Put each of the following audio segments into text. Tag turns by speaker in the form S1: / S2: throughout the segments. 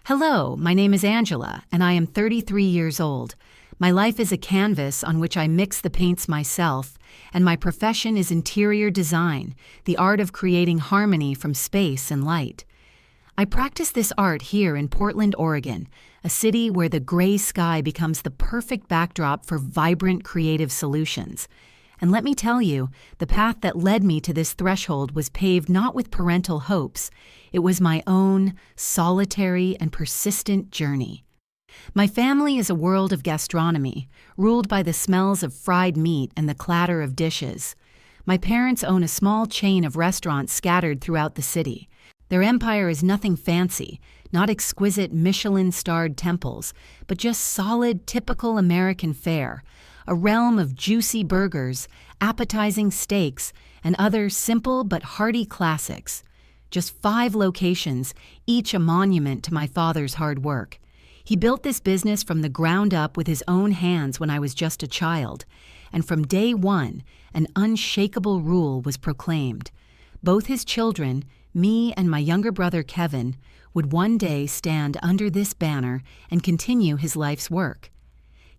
S1: Hello, my name is Angela, and I am 33 years old. My life is a canvas on which I mix the paints myself, and my profession is interior design, the art of creating harmony from space and light. I practice this art here in Portland, Oregon, a city where the gray sky becomes the perfect backdrop for vibrant creative solutions. And let me tell you, the path that led me to this threshold was paved not with parental hopes. It was my own solitary and persistent journey. My family is a world of gastronomy, ruled by the smells of fried meat and the clatter of dishes. My parents own a small chain of restaurants scattered throughout the city. Their empire is nothing fancy, not exquisite Michelin-starred temples, but just solid, typical American fare, a realm of juicy burgers, appetizing steaks, and other simple but hearty classics. Just 5 locations, each a monument to my father's hard work. He built this business from the ground up with his own hands when I was just a child, and from day one, an unshakable rule was proclaimed. Both his children, me and my younger brother Kevin, would one day stand under this banner and continue his life's work.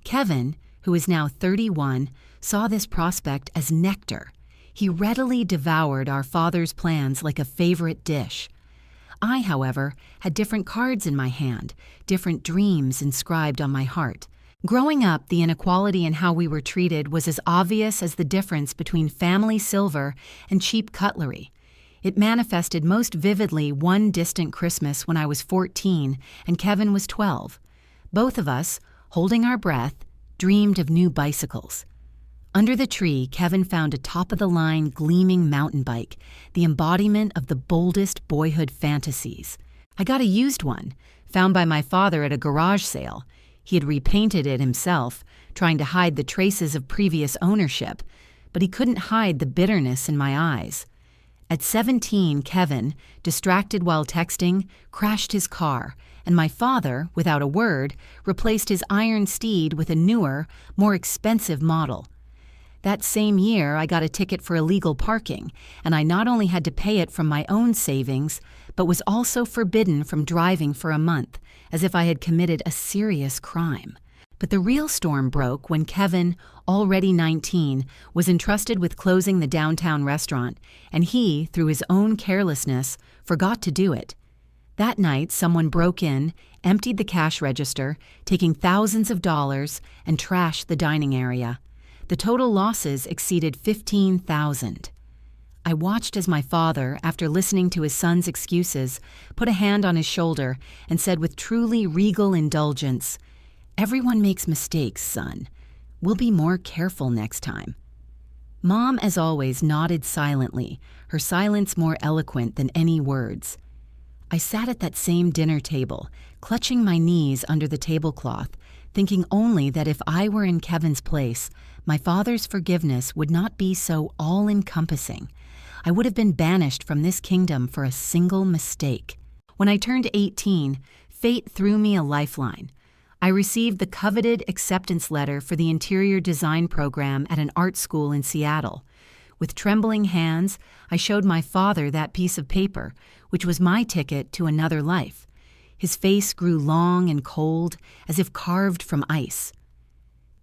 S1: Kevin, who is now 31, saw this prospect as nectar. He readily devoured our father's plans like a favorite dish. I, however, had different cards in my hand, different dreams inscribed on my heart. Growing up, the inequality in how we were treated was as obvious as the difference between family silver and cheap cutlery. It manifested most vividly one distant Christmas when I was 14 and Kevin was 12. Both of us, holding our breath, dreamed of new bicycles. Under the tree, Kevin found a top-of-the-line gleaming mountain bike, the embodiment of the boldest boyhood fantasies. I got a used one, found by my father at a garage sale. He had repainted it himself, trying to hide the traces of previous ownership, but he couldn't hide the bitterness in my eyes. At 17, Kevin, distracted while texting, crashed his car, and my father, without a word, replaced his iron steed with a newer, more expensive model. That same year, I got a ticket for illegal parking, and I not only had to pay it from my own savings, but was also forbidden from driving for a month, as if I had committed a serious crime. But the real storm broke when Kevin, already 19, was entrusted with closing the downtown restaurant, and he, through his own carelessness, forgot to do it. That night, someone broke in, emptied the cash register, taking thousands of dollars, and trashed the dining area. The total losses exceeded $15,000. I watched as my father, after listening to his son's excuses, put a hand on his shoulder and said with truly regal indulgence, "Everyone makes mistakes, son. We'll be more careful next time." Mom, as always, nodded silently, her silence more eloquent than any words. I sat at that same dinner table, clutching my knees under the tablecloth, thinking only that if I were in Kevin's place, my father's forgiveness would not be so all-encompassing. I would have been banished from this kingdom for a single mistake. When I turned 18, fate threw me a lifeline. I received the coveted acceptance letter for the interior design program at an art school in Seattle. With trembling hands, I showed my father that piece of paper, which was my ticket to another life. His face grew long and cold, as if carved from ice.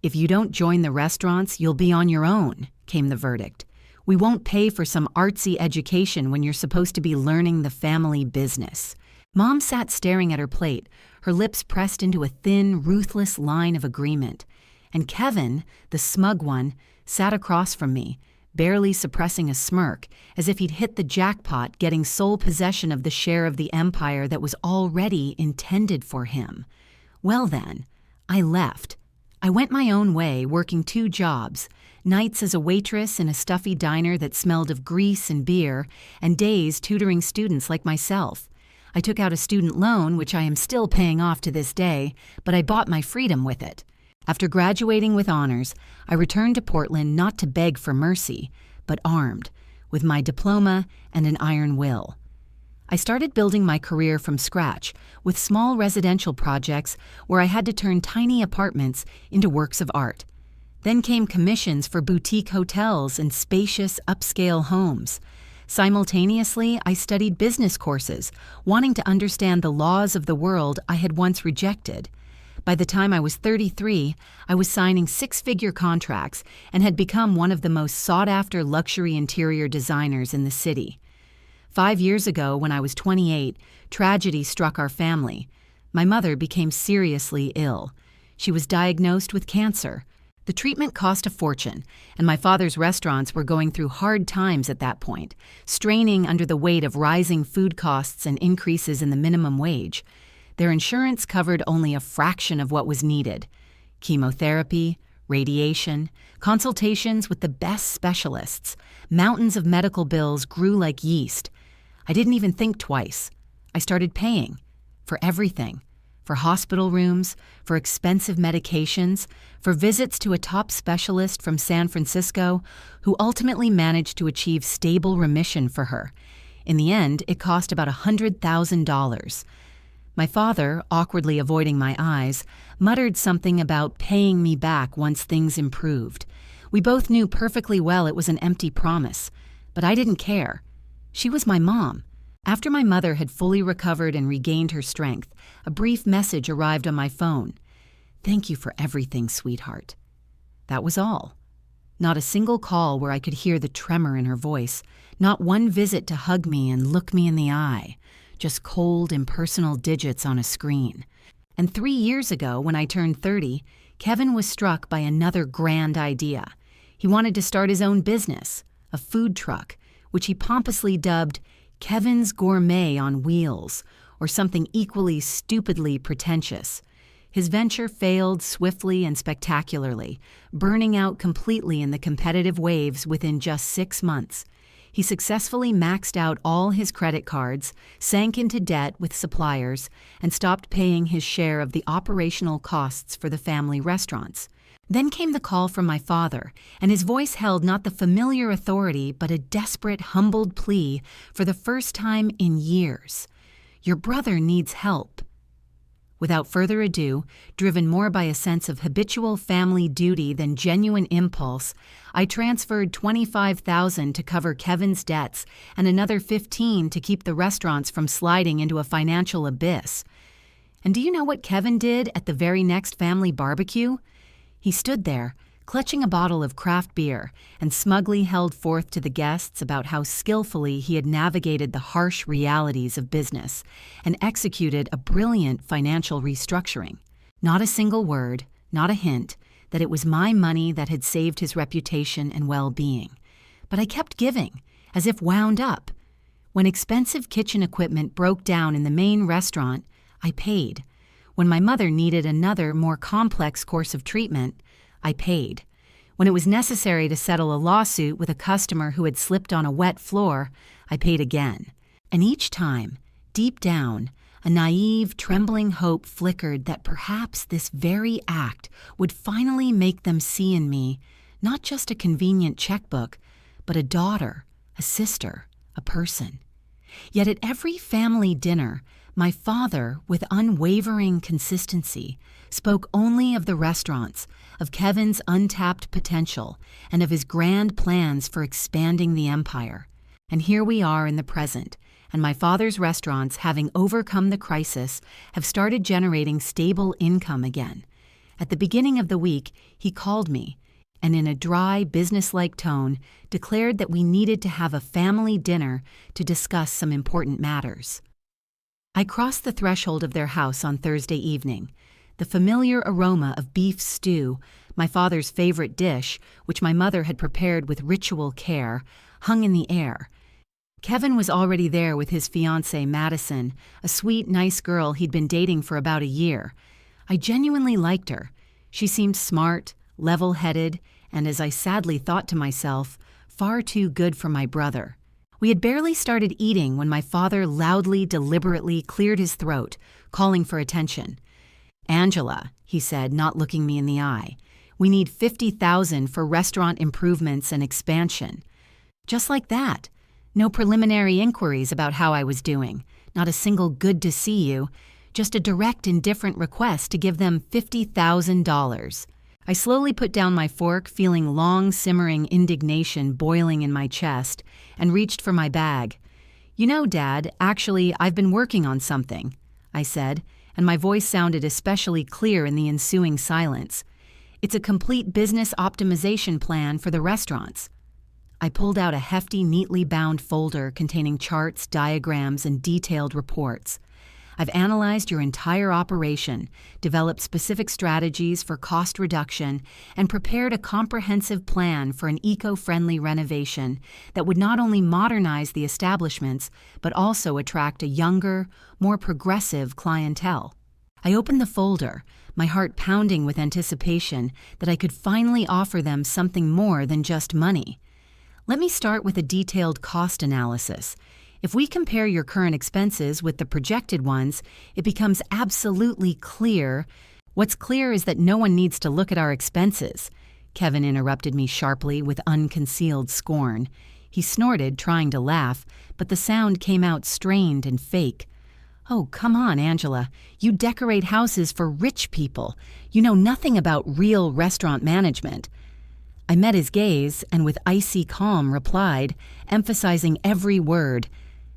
S1: "If you don't join the restaurants, you'll be on your own," came the verdict. "We won't pay for some artsy education when you're supposed to be learning the family business." Mom sat staring at her plate, her lips pressed into a thin, ruthless line of agreement. And Kevin, the smug one, sat across from me, barely suppressing a smirk, as if he'd hit the jackpot getting sole possession of the share of the empire that was already intended for him. Well then, I left. I went my own way, working 2 jobs, nights as a waitress in a stuffy diner that smelled of grease and beer, and days tutoring students like myself. I took out a student loan, which I am still paying off to this day, but I bought my freedom with it. After graduating with honors, I returned to Portland not to beg for mercy, but armed, with my diploma and an iron will. I started building my career from scratch, with small residential projects where I had to turn tiny apartments into works of art. Then came commissions for boutique hotels and spacious upscale homes. Simultaneously, I studied business courses, wanting to understand the laws of the world I had once rejected. By the time I was 33, I was signing six-figure contracts and had become one of the most sought-after luxury interior designers in the city. 5 years ago, when I was 28, tragedy struck our family. My mother became seriously ill. She was diagnosed with cancer. The treatment cost a fortune, and my father's restaurants were going through hard times at that point, straining under the weight of rising food costs and increases in the minimum wage. Their insurance covered only a fraction of what was needed. Chemotherapy, radiation, consultations with the best specialists, mountains of medical bills grew like yeast. I didn't even think twice. I started paying for everything. For hospital rooms, for expensive medications, for visits to a top specialist from San Francisco who ultimately managed to achieve stable remission for her. In the end, it cost about $100,000. My father, awkwardly avoiding my eyes, muttered something about paying me back once things improved. We both knew perfectly well it was an empty promise, but I didn't care. She was my mom. After my mother had fully recovered and regained her strength, a brief message arrived on my phone. "Thank you for everything, sweetheart." That was all. Not a single call where I could hear the tremor in her voice, not one visit to hug me and look me in the eye, just cold, impersonal digits on a screen. And 3 years ago, when I turned 30, Kevin was struck by another grand idea. He wanted to start his own business, a food truck, which he pompously dubbed Kevin's Gourmet on Wheels, or something equally stupidly pretentious. His venture failed swiftly and spectacularly, burning out completely in the competitive waves within just 6 months. He successfully maxed out all his credit cards, sank into debt with suppliers, and stopped paying his share of the operational costs for the family restaurants. Then came the call from my father, and his voice held not the familiar authority but a desperate, humbled plea for the first time in years. "Your brother needs help." Without further ado, driven more by a sense of habitual family duty than genuine impulse, I transferred $25,000 to cover Kevin's debts and another $15,000 to keep the restaurants from sliding into a financial abyss. And do you know what Kevin did at the very next family barbecue? He stood there, clutching a bottle of craft beer, and smugly held forth to the guests about how skillfully he had navigated the harsh realities of business and executed a brilliant financial restructuring. Not a single word, not a hint, that it was my money that had saved his reputation and well-being. But I kept giving, as if wound up. When expensive kitchen equipment broke down in the main restaurant, I paid. When my mother needed another, more complex course of treatment, I paid. When it was necessary to settle a lawsuit with a customer who had slipped on a wet floor, I paid again. And each time, deep down, a naive, trembling hope flickered that perhaps this very act would finally make them see in me not just a convenient checkbook, but a daughter, a sister, a person. Yet at every family dinner, my father, with unwavering consistency, spoke only of the restaurants, of Kevin's untapped potential, and of his grand plans for expanding the empire. And here we are in the present, and my father's restaurants, having overcome the crisis, have started generating stable income again. At the beginning of the week, he called me, and in a dry, businesslike tone, declared that we needed to have a family dinner to discuss some important matters. I crossed the threshold of their house on Thursday evening. The familiar aroma of beef stew, my father's favorite dish, which my mother had prepared with ritual care, hung in the air. Kevin was already there with his fiancée, Madison, a sweet, nice girl he'd been dating for about a year. I genuinely liked her. She seemed smart, level-headed, and, as I sadly thought to myself, far too good for my brother. We had barely started eating when my father loudly, deliberately cleared his throat, calling for attention. "Angela," he said, not looking me in the eye, "we need $50,000 for restaurant improvements and expansion." Just like that. No preliminary inquiries about how I was doing, not a single "good to see you," just a direct, indifferent request to give them $50,000. I slowly put down my fork, feeling long, simmering indignation boiling in my chest, and reached for my bag. "You know, Dad, actually, I've been working on something," I said, and my voice sounded especially clear in the ensuing silence. "It's a complete business optimization plan for the restaurants." I pulled out a hefty, neatly bound folder containing charts, diagrams, and detailed reports. "I've analyzed your entire operation, developed specific strategies for cost reduction, and prepared a comprehensive plan for an eco-friendly renovation that would not only modernize the establishments, but also attract a younger, more progressive clientele." I opened the folder, my heart pounding with anticipation that I could finally offer them something more than just money. "Let me start with a detailed cost analysis. If we compare your current expenses with the projected ones, it becomes absolutely clear." "What's clear is that no one needs to look at our expenses," Kevin interrupted me sharply with unconcealed scorn. He snorted, trying to laugh, but the sound came out strained and fake. "Oh, come on, Angela. You decorate houses for rich people. You know nothing about real restaurant management." I met his gaze and with icy calm replied, emphasizing every word,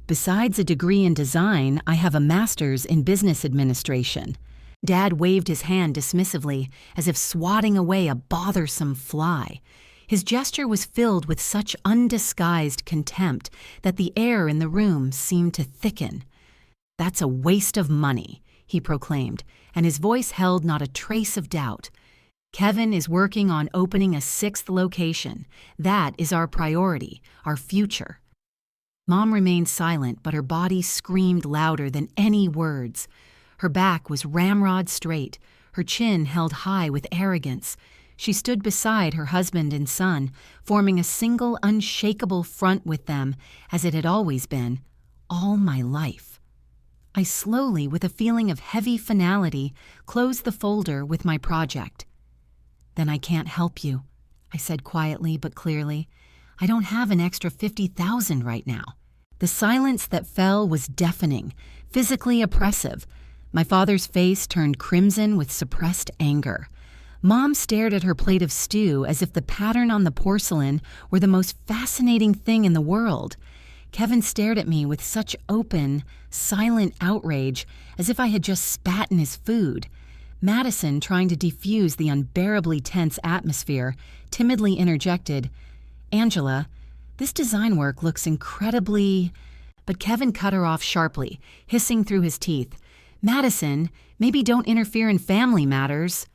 S1: "Besides a degree in design, I have a master's in business administration." Dad waved his hand dismissively, as if swatting away a bothersome fly. His gesture was filled with such undisguised contempt that the air in the room seemed to thicken. "That's a waste of money," he proclaimed, and his voice held not a trace of doubt. "Kevin is working on opening a 6th location. That is our priority, our future." Mom remained silent, but her body screamed louder than any words. Her back was ramrod straight, her chin held high with arrogance. She stood beside her husband and son, forming a single unshakable front with them, as it had always been, all my life. I slowly, with a feeling of heavy finality, closed the folder with my project. "Then I can't help you," I said quietly but clearly. "I don't have an extra $50,000 right now." The silence that fell was deafening, physically oppressive. My father's face turned crimson with suppressed anger. Mom stared at her plate of stew as if the pattern on the porcelain were the most fascinating thing in the world. Kevin stared at me with such open, silent outrage, as if I had just spat in his food. Madison, trying to defuse the unbearably tense atmosphere, timidly interjected, "Angela, this design work looks incredibly—" But Kevin cut her off sharply, hissing through his teeth, "Madison, maybe don't interfere in family matters."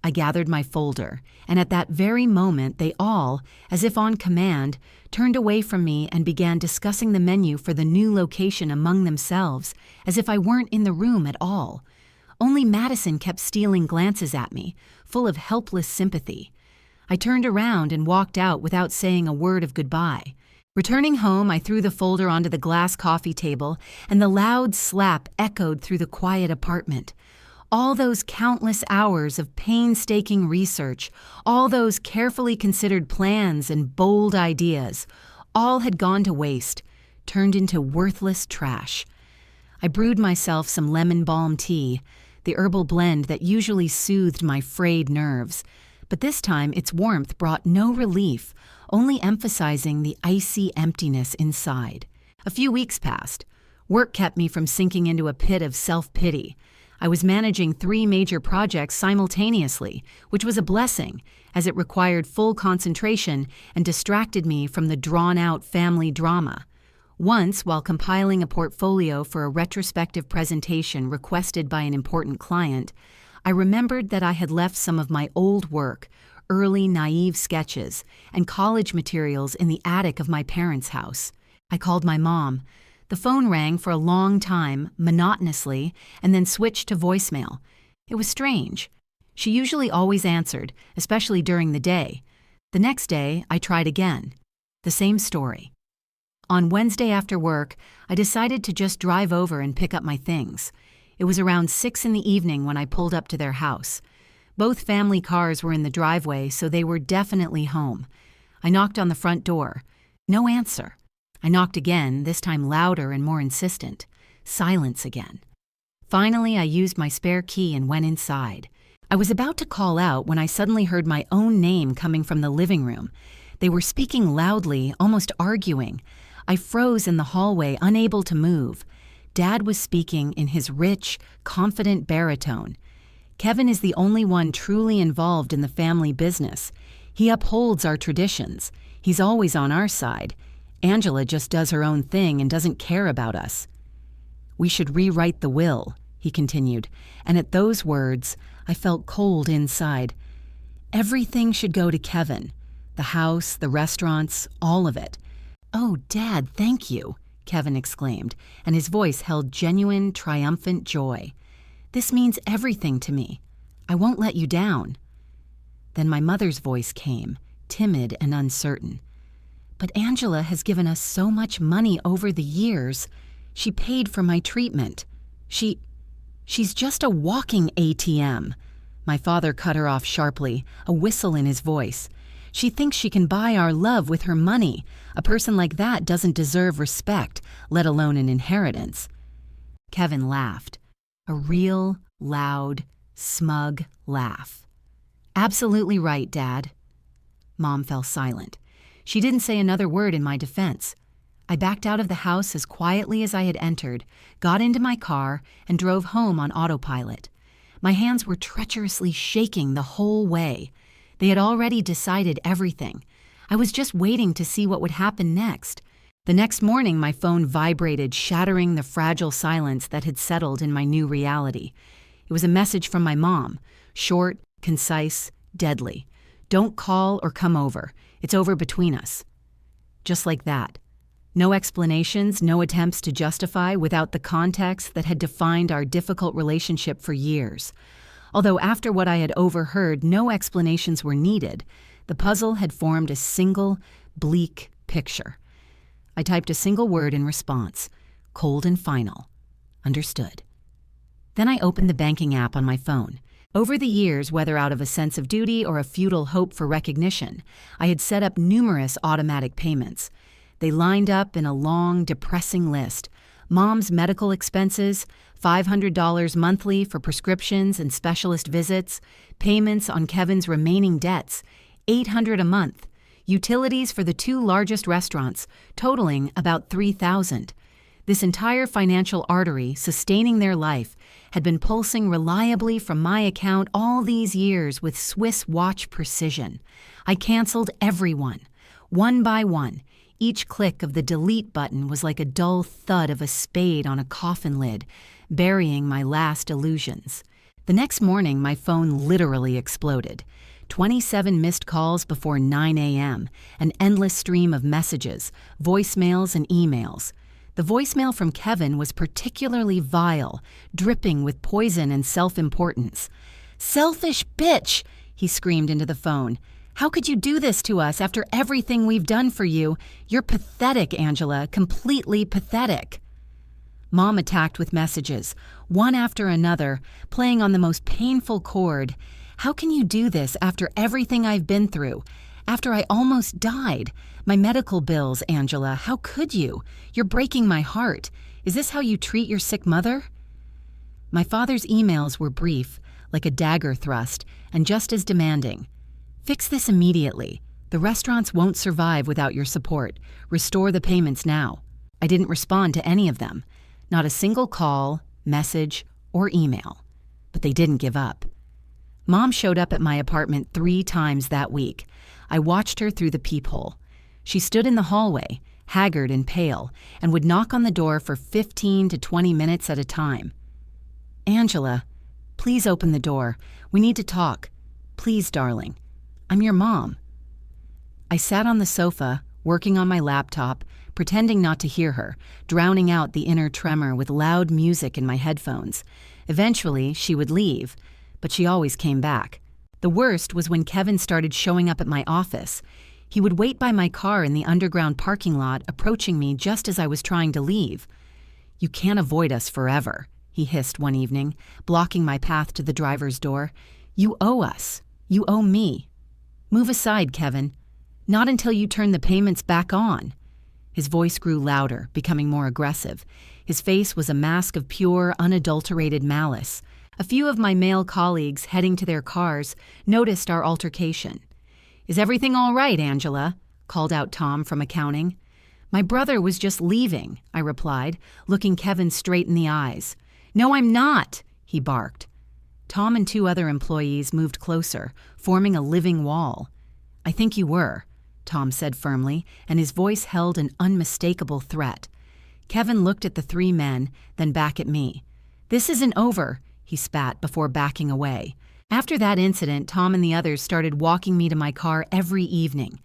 S1: I gathered my folder, and at that very moment they all, as if on command, turned away from me and began discussing the menu for the new location among themselves, as if I weren't in the room at all. Only Madison kept stealing glances at me, full of helpless sympathy. I turned around and walked out without saying a word of goodbye. Returning home, I threw the folder onto the glass coffee table, and the loud slap echoed through the quiet apartment. All those countless hours of painstaking research, all those carefully considered plans and bold ideas, all had gone to waste, turned into worthless trash. I brewed myself some lemon balm tea, the herbal blend that usually soothed my frayed nerves, but this time its warmth brought no relief, only emphasizing the icy emptiness inside. A few weeks passed. Work kept me from sinking into a pit of self-pity. I was managing 3 major projects simultaneously, which was a blessing, as it required full concentration and distracted me from the drawn-out family drama. Once, while compiling a portfolio for a retrospective presentation requested by an important client, I remembered that I had left some of my old work, early naive sketches, and college materials in the attic of my parents' house. I called my mom. The phone rang for a long time, monotonously, and then switched to voicemail. It was strange. She usually always answered, especially during the day. The next day, I tried again. The same story. On Wednesday after work, I decided to just drive over and pick up my things. It was around 6 in the evening when I pulled up to their house. Both family cars were in the driveway, so they were definitely home. I knocked on the front door. No answer. I knocked again, this time louder and more insistent. Silence again. Finally, I used my spare key and went inside. I was about to call out when I suddenly heard my own name coming from the living room. They were speaking loudly, almost arguing. I froze in the hallway, unable to move. Dad was speaking in his rich, confident baritone. Kevin is the only one truly involved in the family business. He upholds our traditions. He's always on our side. Angela just does her own thing and doesn't care about us. We should rewrite the will, he continued, and at those words, I felt cold inside. Everything should go to Kevin. The house, the restaurants, all of it. "Oh, Dad, thank you," Kevin exclaimed, and his voice held genuine, triumphant joy. "This means everything to me. I won't let you down." Then my mother's voice came, timid and uncertain. "But Angela has given us so much money over the years. She paid for my treatment. She's just a walking ATM." My father cut her off sharply, a whistle in his voice. "She thinks she can buy our love with her money. A person like that doesn't deserve respect, let alone an inheritance." Kevin laughed. A real, loud, smug laugh. "Absolutely right, Dad." Mom fell silent. She didn't say another word in my defense. I backed out of the house as quietly as I had entered, got into my car, and drove home on autopilot. My hands were treacherously shaking the whole way. They had already decided everything. I was just waiting to see what would happen next. The next morning, my phone vibrated, shattering the fragile silence that had settled in my new reality. It was a message from my mom, short, concise, deadly. "Don't call or come over. It's over between us." Just like that. No explanations, no attempts to justify without the context that had defined our difficult relationship for years. Although after what I had overheard, no explanations were needed, the puzzle had formed a single, bleak picture. I typed a single word in response, cold and final. Understood. Then I opened the banking app on my phone. Over the years, whether out of a sense of duty or a futile hope for recognition, I had set up numerous automatic payments. They lined up in a long, depressing list. Mom's medical expenses, $500 monthly for prescriptions and specialist visits, payments on Kevin's remaining debts, $800 a month, utilities for the 2 largest restaurants, totaling about $3,000. This entire financial artery, sustaining their life, had been pulsing reliably from my account all these years with Swiss watch precision. I canceled everyone, one by one. Each click of the delete button was like a dull thud of a spade on a coffin lid, burying my last illusions. The next morning, my phone literally exploded. 27 missed calls before 9 a.m., an endless stream of messages, voicemails and emails. The voicemail from Kevin was particularly vile, dripping with poison and self-importance. "Selfish bitch!" he screamed into the phone. "How could you do this to us after everything we've done for you? You're pathetic, Angela, completely pathetic." Mom attacked with messages, one after another, playing on the most painful chord. "How can you do this after everything I've been through? After I almost died? My medical bills, Angela, how could you? You're breaking my heart. Is this how you treat your sick mother?" My father's emails were brief, like a dagger thrust, and just as demanding. "Fix this immediately. The restaurants won't survive without your support. Restore the payments now." I didn't respond to any of them. Not a single call, message, or email. But they didn't give up. Mom showed up at my apartment 3 times that week. I watched her through the peephole. She stood in the hallway, haggard and pale, and would knock on the door for 15 to 20 minutes at a time. "Angela, please open the door. We need to talk. Please, darling. I'm your mom." I sat on the sofa, working on my laptop, pretending not to hear her, drowning out the inner tremor with loud music in my headphones. Eventually, she would leave, but she always came back. The worst was when Kevin started showing up at my office. He would wait by my car in the underground parking lot, approaching me just as I was trying to leave. "You can't avoid us forever," he hissed one evening, blocking my path to the driver's door. "You owe us. You owe me. Move aside, Kevin. Not until you turn the payments back on." His voice grew louder, becoming more aggressive. His face was a mask of pure, unadulterated malice. A few of my male colleagues heading to their cars noticed our altercation. "Is everything all right, Angela?" called out Tom from accounting. "My brother was just leaving," I replied, looking Kevin straight in the eyes. "No, I'm not," he barked. Tom and two other employees moved closer, forming a living wall. "I think you were," Tom said firmly, and his voice held an unmistakable threat. Kevin looked at the three men, then back at me. "This isn't over," he spat before backing away. After that incident, Tom and the others started walking me to my car every evening.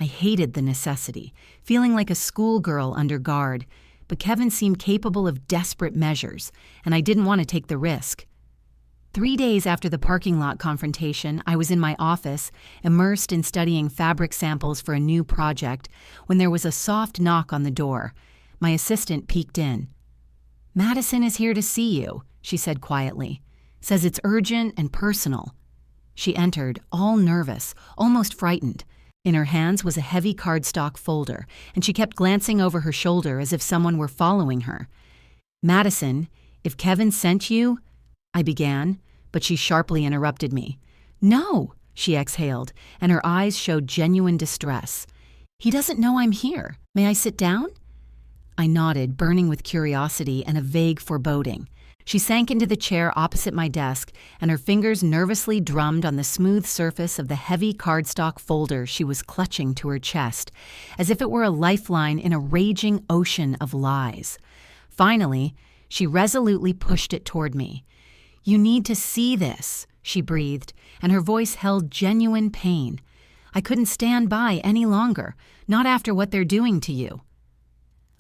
S1: I hated the necessity, feeling like a schoolgirl under guard, but Kevin seemed capable of desperate measures, and I didn't want to take the risk. 3 days after the parking lot confrontation, I was in my office, immersed in studying fabric samples for a new project, when there was a soft knock on the door. My assistant peeked in. "Madison is here to see you," she said quietly. "Says it's urgent and personal." She entered, all nervous, almost frightened. In her hands was a heavy cardstock folder, and she kept glancing over her shoulder as if someone were following her. "Madison, if Kevin sent you—" I began, but she sharply interrupted me. "No," she exhaled, and her eyes showed genuine distress. "He doesn't know I'm here. May I sit down?" I nodded, burning with curiosity and a vague foreboding. She sank into the chair opposite my desk, and her fingers nervously drummed on the smooth surface of the heavy cardstock folder she was clutching to her chest, as if it were a lifeline in a raging ocean of lies. Finally, she resolutely pushed it toward me. "You need to see this," she breathed, and her voice held genuine pain. "I couldn't stand by any longer, not after what they're doing to you."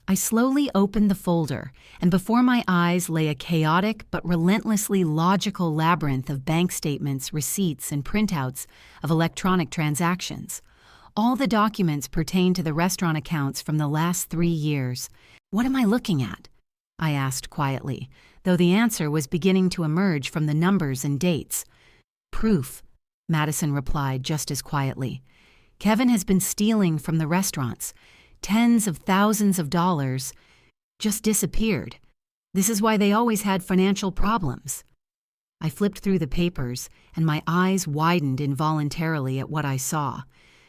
S1: I slowly opened the folder, and before my eyes lay a chaotic but relentlessly logical labyrinth of bank statements, receipts, and printouts of electronic transactions. All the documents pertained to the restaurant accounts from the last 3 years. "What am I looking at?" I asked quietly, though the answer was beginning to emerge from the numbers and dates. "Proof," Madison replied just as quietly. "Kevin has been stealing from the restaurants. Tens of thousands of dollars just disappeared. This is why they always had financial problems." I flipped through the papers, and my eyes widened involuntarily at what I saw.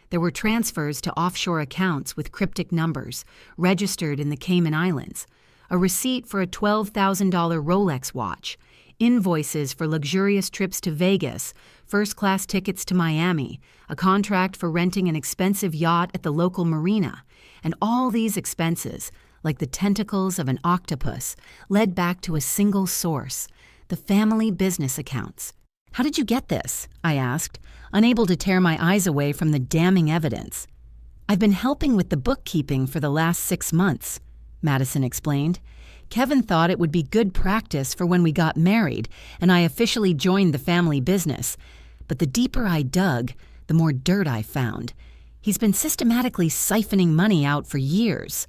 S1: There were transfers to offshore accounts with cryptic numbers, registered in the Cayman Islands, a receipt for a $12,000 Rolex watch, invoices for luxurious trips to Vegas, first-class tickets to Miami, a contract for renting an expensive yacht at the local marina, and all these expenses, like the tentacles of an octopus, led back to a single source, the family business accounts. "How did you get this?" I asked, unable to tear my eyes away from the damning evidence. "I've been helping with the bookkeeping for the last 6 months," Madison explained. "Kevin thought it would be good practice for when we got married, and I officially joined the family business. But the deeper I dug, the more dirt I found. He's been systematically siphoning money out for years."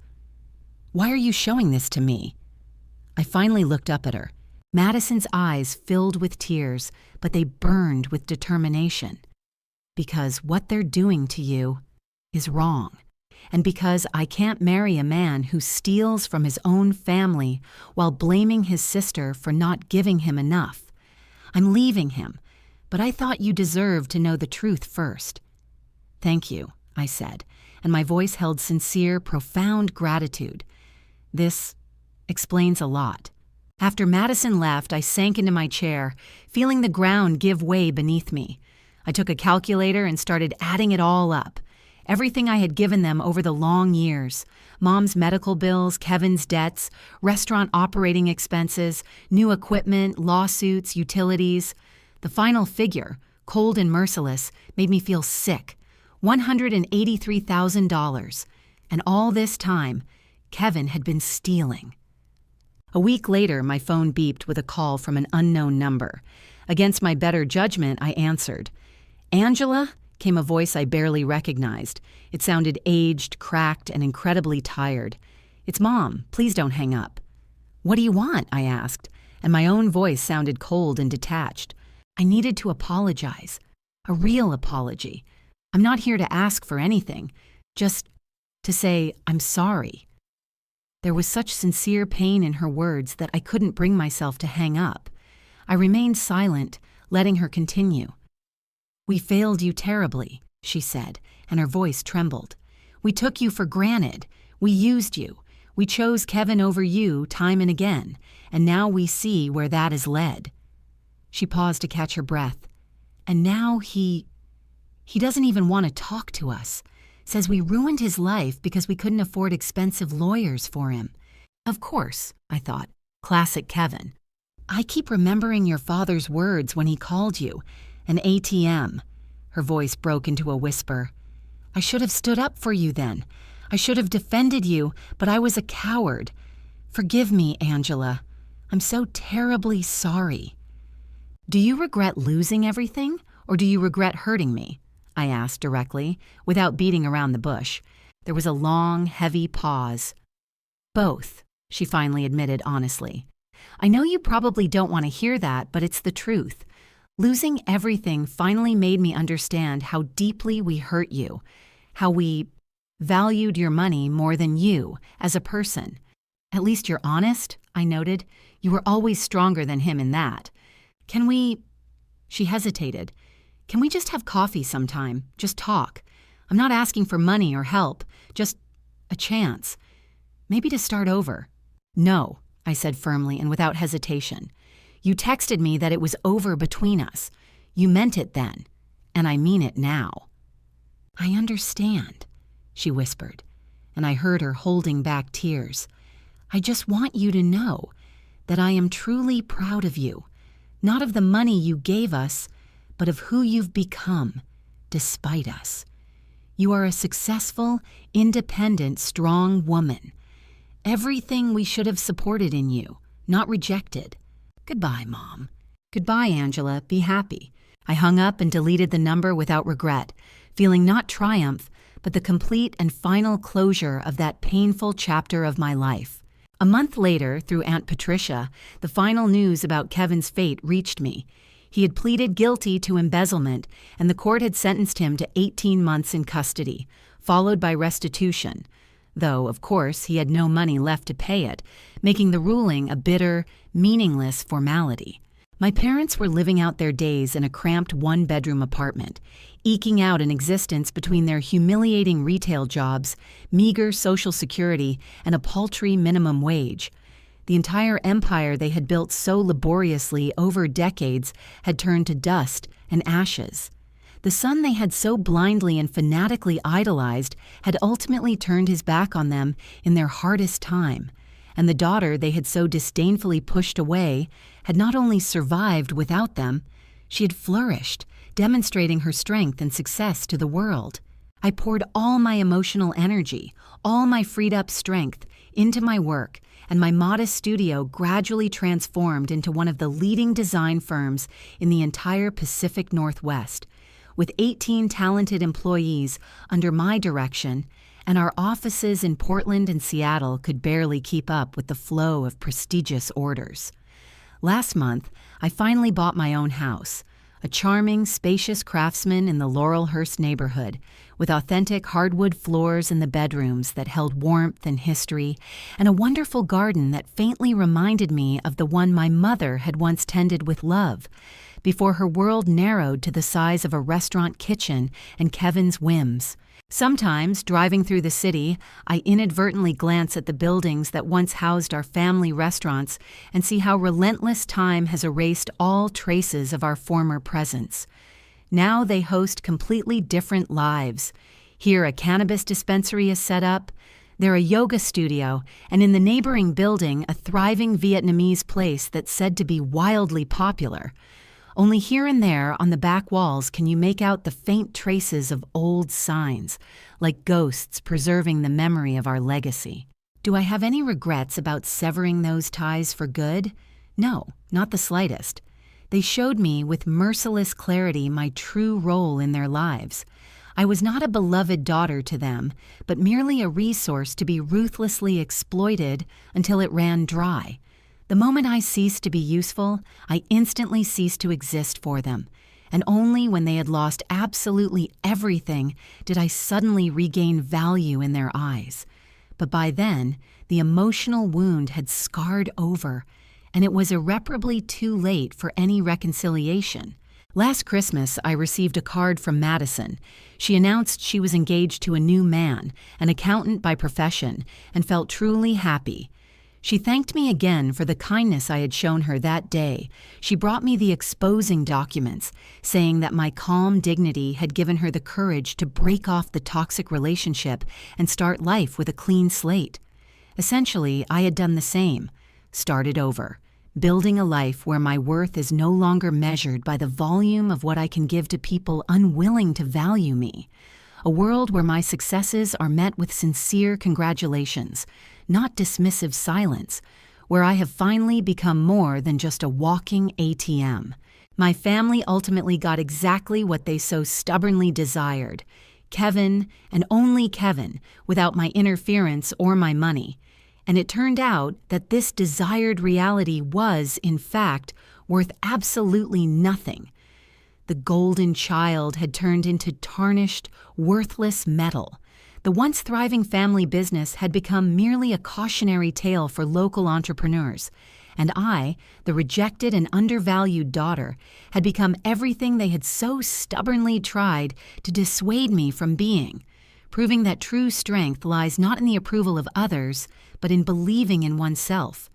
S1: "Why are you showing this to me?" I finally looked up at her. Madison's eyes filled with tears, but they burned with determination. "Because what they're doing to you is wrong. And because I can't marry a man who steals from his own family while blaming his sister for not giving him enough. I'm leaving him, but I thought you deserved to know the truth first." "Thank you," I said, and my voice held sincere, profound gratitude. "This explains a lot." After Madison left, I sank into my chair, feeling the ground give way beneath me. I took a calculator and started adding it all up. Everything I had given them over the long years. Mom's medical bills, Kevin's debts, restaurant operating expenses, new equipment, lawsuits, utilities. The final figure, cold and merciless, made me feel sick. $183,000. And all this time, Kevin had been stealing. A week later, my phone beeped with a call from an unknown number. Against my better judgment, I answered. "Angela?" came a voice I barely recognized. It sounded aged, cracked, and incredibly tired. "It's Mom. Please don't hang up." "What do you want?" I asked, and my own voice sounded cold and detached. I needed to apologize. A real apology. I'm not here to ask for anything, just to say I'm sorry. There was such sincere pain in her words that I couldn't bring myself to hang up. I remained silent, letting her continue. "We failed you terribly," she said, and her voice trembled. "We took you for granted. We used you. We chose Kevin over you time and again, and now we see where that has led." She paused to catch her breath. "And now he doesn't even want to talk to us. Says we ruined his life because we couldn't afford expensive lawyers for him." Of course, I thought. Classic Kevin. "I keep remembering your father's words when he called you. An ATM." Her voice broke into a whisper. "I should have stood up for you then. I should have defended you, but I was a coward. Forgive me, Angela. I'm so terribly sorry." "Do you regret losing everything, or do you regret hurting me?" I asked directly, without beating around the bush. There was a long, heavy pause. "Both," she finally admitted honestly. "I know you probably don't want to hear that, but it's the truth. Losing everything finally made me understand how deeply we hurt you, how we valued your money more than you as a person. At least you're honest," I noted. "You were always stronger than him in that. Can we—" She hesitated. "Can we just have coffee sometime? Just talk. I'm not asking for money or help, just a chance. Maybe to start over." "No," I said firmly and without hesitation. "You texted me that it was over between us. You meant it then, and I mean it now." "I understand," she whispered, and I heard her holding back tears. "I just want you to know that I am truly proud of you, not of the money you gave us, but of who you've become, despite us. You are a successful, independent, strong woman. Everything we should have supported in you, not rejected. Goodbye, Mom." "Goodbye, Angela. Be happy." I hung up and deleted the number without regret, feeling not triumph, but the complete and final closure of that painful chapter of my life. A month later, through Aunt Patricia, the final news about Kevin's fate reached me. He had pleaded guilty to embezzlement, and the court had sentenced him to 18 months in custody, followed by restitution, though, of course, he had no money left to pay it, making the ruling a bitter, meaningless formality. My parents were living out their days in a cramped one-bedroom apartment, eking out an existence between their humiliating retail jobs, meager Social Security, and a paltry minimum wage. The entire empire they had built so laboriously over decades had turned to dust and ashes. The son they had so blindly and fanatically idolized had ultimately turned his back on them in their hardest time, and the daughter they had so disdainfully pushed away had not only survived without them, she had flourished, demonstrating her strength and success to the world. I poured all my emotional energy, all my freed-up strength, into my work, and my modest studio gradually transformed into one of the leading design firms in the entire Pacific Northwest, with 18 talented employees under my direction, and our offices in Portland and Seattle could barely keep up with the flow of prestigious orders. Last month, I finally bought my own house, a charming, spacious craftsman in the Laurelhurst neighborhood, with authentic hardwood floors in the bedrooms that held warmth and history, and a wonderful garden that faintly reminded me of the one my mother had once tended with love, before her world narrowed to the size of a restaurant kitchen and Kevin's whims. Sometimes, driving through the city, I inadvertently glance at the buildings that once housed our family restaurants and see how relentless time has erased all traces of our former presence. Now they host completely different lives. Here a cannabis dispensary is set up, there a yoga studio, and in the neighboring building a thriving Vietnamese place that's said to be wildly popular. Only here and there on the back walls can you make out the faint traces of old signs, like ghosts preserving the memory of our legacy. Do I have any regrets about severing those ties for good? No, not the slightest. They showed me with merciless clarity my true role in their lives. I was not a beloved daughter to them, but merely a resource to be ruthlessly exploited until it ran dry. The moment I ceased to be useful, I instantly ceased to exist for them, and only when they had lost absolutely everything did I suddenly regain value in their eyes. But by then, the emotional wound had scarred over, and it was irreparably too late for any reconciliation. Last Christmas, I received a card from Madison. She announced she was engaged to a new man, an accountant by profession, and felt truly happy. She thanked me again for the kindness I had shown her that day. She brought me the exposing documents, saying that my calm dignity had given her the courage to break off the toxic relationship and start life with a clean slate. Essentially, I had done the same, started over, building a life where my worth is no longer measured by the volume of what I can give to people unwilling to value me. A world where my successes are met with sincere congratulations, not dismissive silence, where I have finally become more than just a walking ATM. My family ultimately got exactly what they so stubbornly desired: Kevin, and only Kevin, without my interference or my money. And it turned out that this desired reality was, in fact, worth absolutely nothing. The golden child had turned into tarnished, worthless metal. The once thriving family business had become merely a cautionary tale for local entrepreneurs, and I, the rejected and undervalued daughter, had become everything they had so stubbornly tried to dissuade me from being, proving that true strength lies not in the approval of others, but in believing in oneself.